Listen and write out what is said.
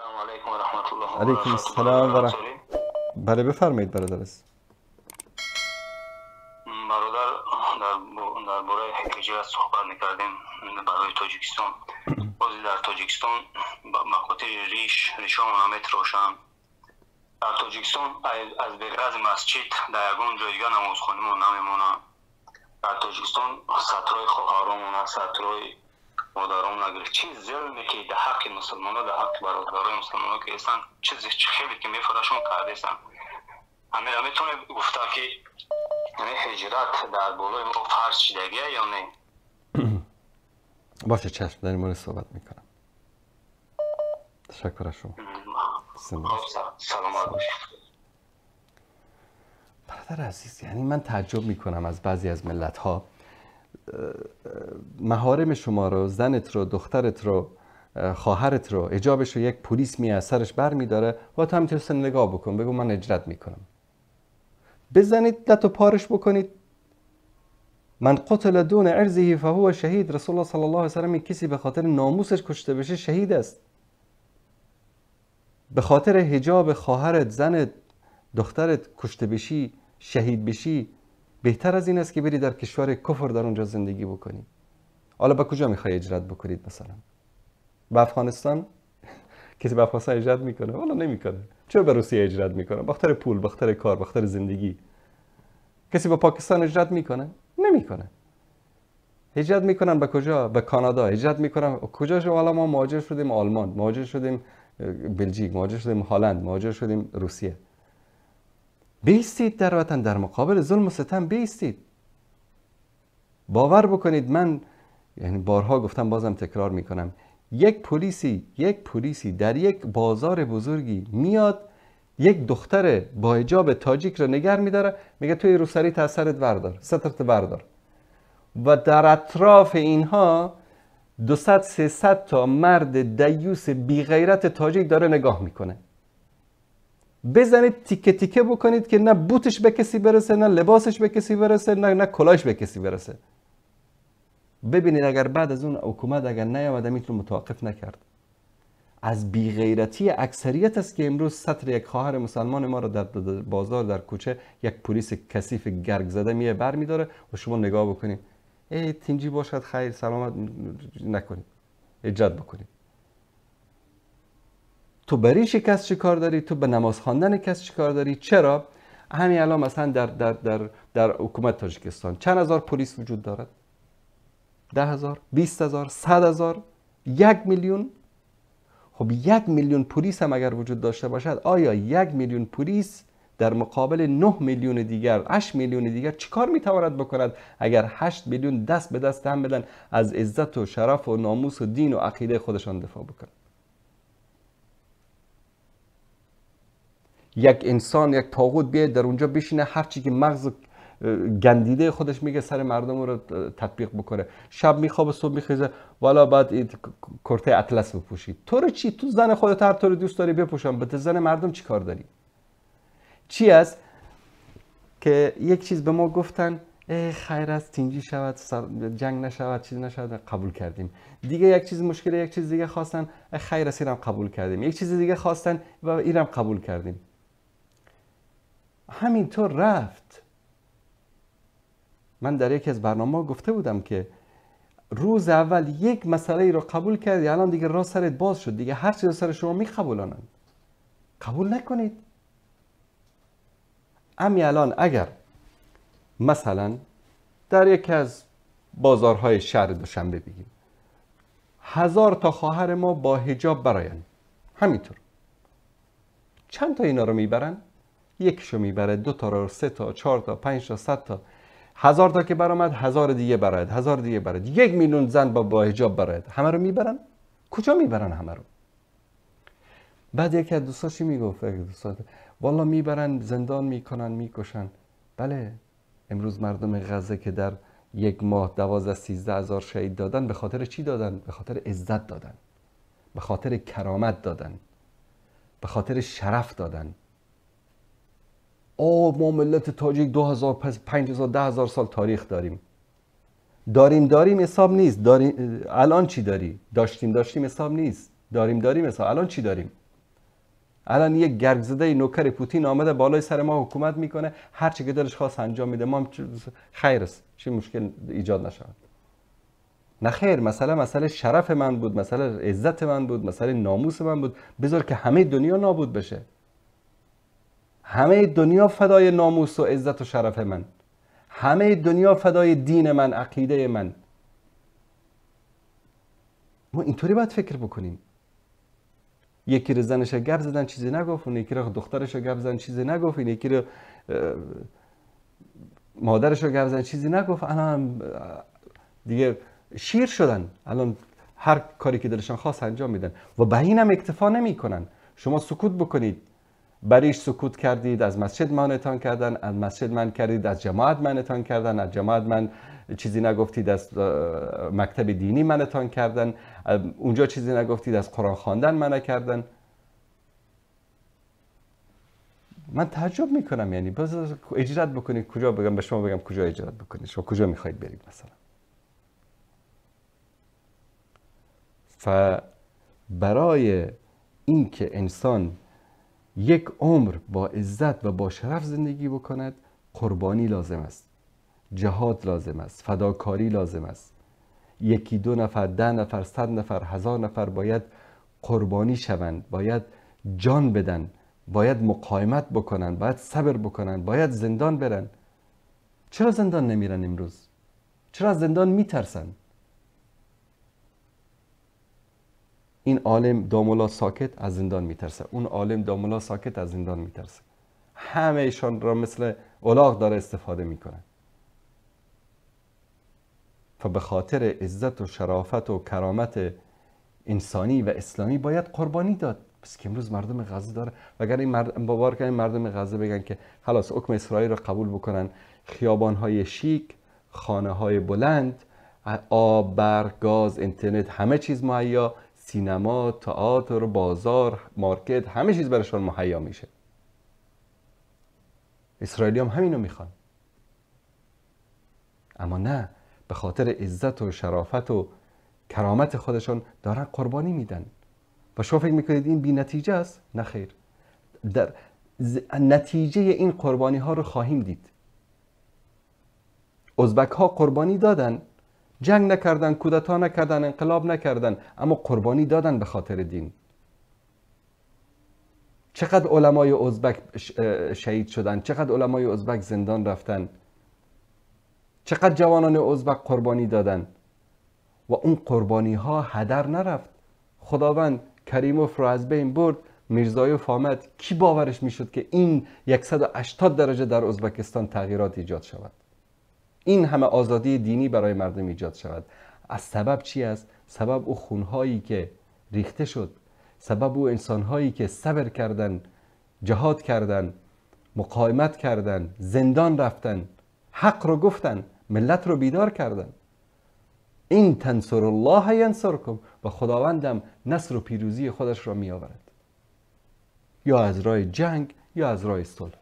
سلام علیکم و رحمت الله و علیکم السلام و بله بفرمایید برادر عزیز. برادر در باره هجرت صحبت میکردیم برای تاجیکستان. بازی در تاجیکستان مقاطع ریشان آمد روشن. در تاجیکستان از بغیر از مسجد در یگان جای دیگه نمازخانه ما نمیمونه. در تاجیکستان سطرهای خواهرامون، سطرهای مادرامون اگر چیز ظلمی که در حق مسلمان‌ها، در حق برادرای مسلمان‌ها که هستن، چیز خیلی که میفرشون کرده هستن. امیر میتونه گفته که یعنی هجرت در بالای ما فرض شدگیه یا نه؟ باشه چشم، در این مورد صحبت میکنم. تشکر از شما. سلامت باشید. برادر عزیز، یعنی من تعجب میکنم از بعضی از ملت ها محارم شما رو، زنت رو، دخترت رو، خواهرت رو، حجابش رو یک پلیس می از سرش بر می داره و تو همینطور نگاه بکن، بگو من هجرت میکنم. بزنید لط و پارش بکنید. من قتل دون عرضه فهو شهید. رسول الله صلی الله علیه و سلم کسی به خاطر ناموسش کشته بشه شهید است. به خاطر حجاب خواهرت، زنت، دخترت کشته بشی، شهید بشی، بهتر از این است که بری در کشور کفر در اونجا زندگی بکنی. حالا به کجا میخوای هجرت بکنید؟ مثلا به افغانستان؟ کسی به افغانستان هجرت میکنه؟ والا نمیکنه. چرا به روسیه هجرت میکنه؟ بخاطر پول، بخاطر کار، بخاطر زندگی. کسی به پاکستان هجرت میکنه؟ نمیکنه. هجرت میکنن به کجا؟ به کانادا. هجرت میکنن کجا؟ حالا ما مهاجر شدیم آلمان، مهاجر شدیم بلژیک، مهاجر شدیم هلند، مهاجر شدیم روسیه. بیستید در وطن، در مقابل ظلم و ستم بیستید. باور بکنید، من یعنی بارها گفتم بازم تکرار میکنم، یک پلیسی در یک بازار بزرگی میاد یک دختر با حجاب تاجیک رو نگر میداره، میگه توی روسری از سرت بردار، سترت بردار. و در اطراف اینها 200-300 تا مرد دیوس بی غیرت تاجیک داره نگاه میکنه. بزنید تیکه تیکه بکنید که نه بوتش به کسی برسه، نه لباسش به کسی برسه، نه کلاهش به کسی برسه. ببینید اگر بعد از اون حکومت اگر نیامده میتونه متوقف نکرد. از بیغیرتی اکثریت است که امروز سطر یک خواهر مسلمان ما رو در بازار، در کوچه، یک پلیس کثیف گرگ زده میه بر میداره و شما نگاه بکنید ای تینجی باشد خیر سلامت نکنید، هجرت بکنید. تو بری کس چی کار داری؟ تو به نماز خواندن کس چی کار داری؟ چرا؟ همین الان مثلا در حکومت تاجیکستان چند هزار پلیس وجود دارد؟ 10,000 20,000 100,000 1 میلیون؟ خب 1 میلیون پلیس هم اگر وجود داشته باشد، آیا 1 میلیون پلیس در مقابل 9 میلیون دیگر، 8 میلیون دیگر چیکار میتواند بکند اگر 8 میلیون دست به دست هم بدن از عزت و شرف و ناموس و دین و عقیده خودشان دفاع بکنند؟ یک انسان، یک طاغوت بیاد در اونجا بشینه هر چی که مغز گندیده خودش میگه سر مردم رو تطبیق بکنه. شب میخوابه صبح میخیزه والا بعد کرته اطلس بپوشید. تو رو چی؟ تو زن خودت هر طور دوست داری بپوشن، به زن مردم چی کار داری؟ چی است که یک چیز به ما گفتن خیر است تینجی شود، جنگ نشود، چیز نشود، قبول کردیم. دیگه یک چیز مشکل، یک چیز دیگه خواستن خیر است اینم قبول کردیم. یک چیز دیگه خواستن و اینم قبول کردیم. همینطور رفت. من در یکی از برنامه‌ها گفته بودم که روز اول یک مسئله رو قبول کردی، الان دیگه راه سرت باز شد، دیگه هر چیز سر شما میقبولانند. قبول نکنید. امی الان اگر مثلا در یکی از بازارهای شهر دوشنبه بگیم 1000 تا خواهر ما با حجاب براین، همینطور چند تا اینا رو میبرن؟ یکیشو میبره، 2 تا رو، 3 تا، 4 تا، 5 تا، 100 تا، 1000 تا که برآمد 1000 دیگه براید، 1000 دیگه براید، 1 میلیون زن با حجاب براید. همه رو میبرن؟ کجا میبرن همه رو؟ بعد یکی از دوستاشی میگفت والا میبرن زندان میکنن میکشن. بله، امروز مردم غزه که در یک ماه 12-13 هزار شهید دادن، به خاطر چی دادن؟ به خاطر عزت دادن، به خاطر کرامت دادن، به خاطر شرف دادن. ما ملت تاجیک 2000 5000 10000 سال تاریخ داریم حساب نیست. الان چی داری؟ داشتیم حساب نیست. داریم حساب. الان چی داریم؟ الان یک گرگزده نوکر پوتین آمده بالای سر ما حکومت میکنه، هر چی که دلش خواست انجام میده، ما خیر است، چی مشکل ایجاد نشود؟ نه خیر، مسئله شرف من بود، مسئله عزت من بود، مسئله ناموس من بود. بذار که همه دنیا نابود بشه، همه دنیا فدای ناموس و عزت و شرف من، همه دنیا فدای دین من، عقیده من. ما اینطوری باید فکر بکنیم. یکی رو زنش گپ زدن چیزی نگفت، اون یکی رو دخترش گپ زدن چیزی نگفت، این یکی رو مادرش گپ زدن چیزی نگفت، الان دیگه شیر شدن، الان هر کاری که دلشان خواست انجام میدن و به این هم اکتفا نمی کنن. شما سکوت بکنید، بریش سکوت کردید، از مسجد منعتان کردن، از مسجد من کردید، از جماعت منعتان کردن، از جماعت من چیزی نگفتید، از مکتب دینی منعتان کردن، اونجا چیزی نگفتید، از قرآن خواندن منع کردن. من تعجب میکنم، یعنی باز اجرات بکنید کجا، بگم به شما بگم کجا اجرات بکنید، شما کجا میخواید برید مثلا؟ برای اینکه انسان یک عمر با عزت و با شرف زندگی بکند، قربانی لازم است، جهاد لازم است، فداکاری لازم است. یکی، 2 نفر، 10 نفر، 100 نفر، 1000 نفر باید قربانی شوند، باید جان بدن، باید مقاومت بکنن، باید صبر بکنن، باید زندان برن. چرا زندان نمیرن امروز؟ چرا از زندان میترسن؟ این عالم دامولا ساکت از زندان میترسه، اون عالم دامولا ساکت از زندان میترسه، همه ایشان را مثل الاغ داره استفاده میکنه. به خاطر عزت و شرافت و کرامت انسانی و اسلامی باید قربانی داد. پس که امروز مردم غزه داره، وگر این مردم غزه بگن که خلاص حکم اسرائیل رو قبول بکنن، خیابان‌های شیک، خانه‌های بلند، آب، برق، گاز، اینترنت، همه چیز مهیا، سینما، تئاتر، بازار، مارکت، همه چیز براشون مهیا میشه. اسرائیلی هم همینو میخوان. اما نه، به خاطر عزت و شرافت و کرامت خودشون دارن قربانی میدن. و شما فکر میکنید این بی نتیجه است؟ نه خیر، در نتیجه این قربانی ها رو خواهیم دید. ازبک ها قربانی دادن، جنگ نکردن، کودتا نکردن، انقلاب نکردن، اما قربانی دادن به خاطر دین. چقدر علمای ازبک شهید شدن، چقدر علمای ازبک زندان رفتن، چقدر جوانان ازبک قربانی دادن و اون قربانی ها هدر نرفت. خداوند کریموف رو از بین برد، میرزایوف آمد. کی باورش میشد که این 180 درجه در ازبکستان تغییرات ایجاد شود، این همه آزادی دینی برای مردم ایجاد شود؟ از سبب چی است؟ سبب او خونهایی که ریخته شد، سبب او انسانهایی که صبر کردن، جهاد کردن، مقاومت کردن، زندان رفتن، حق رو گفتن، ملت رو بیدار کردن. این تنصر الله ینصرکم، و خداوندم نصر و پیروزی خودش را می آورد، یا از راه جنگ یا از راه صلح.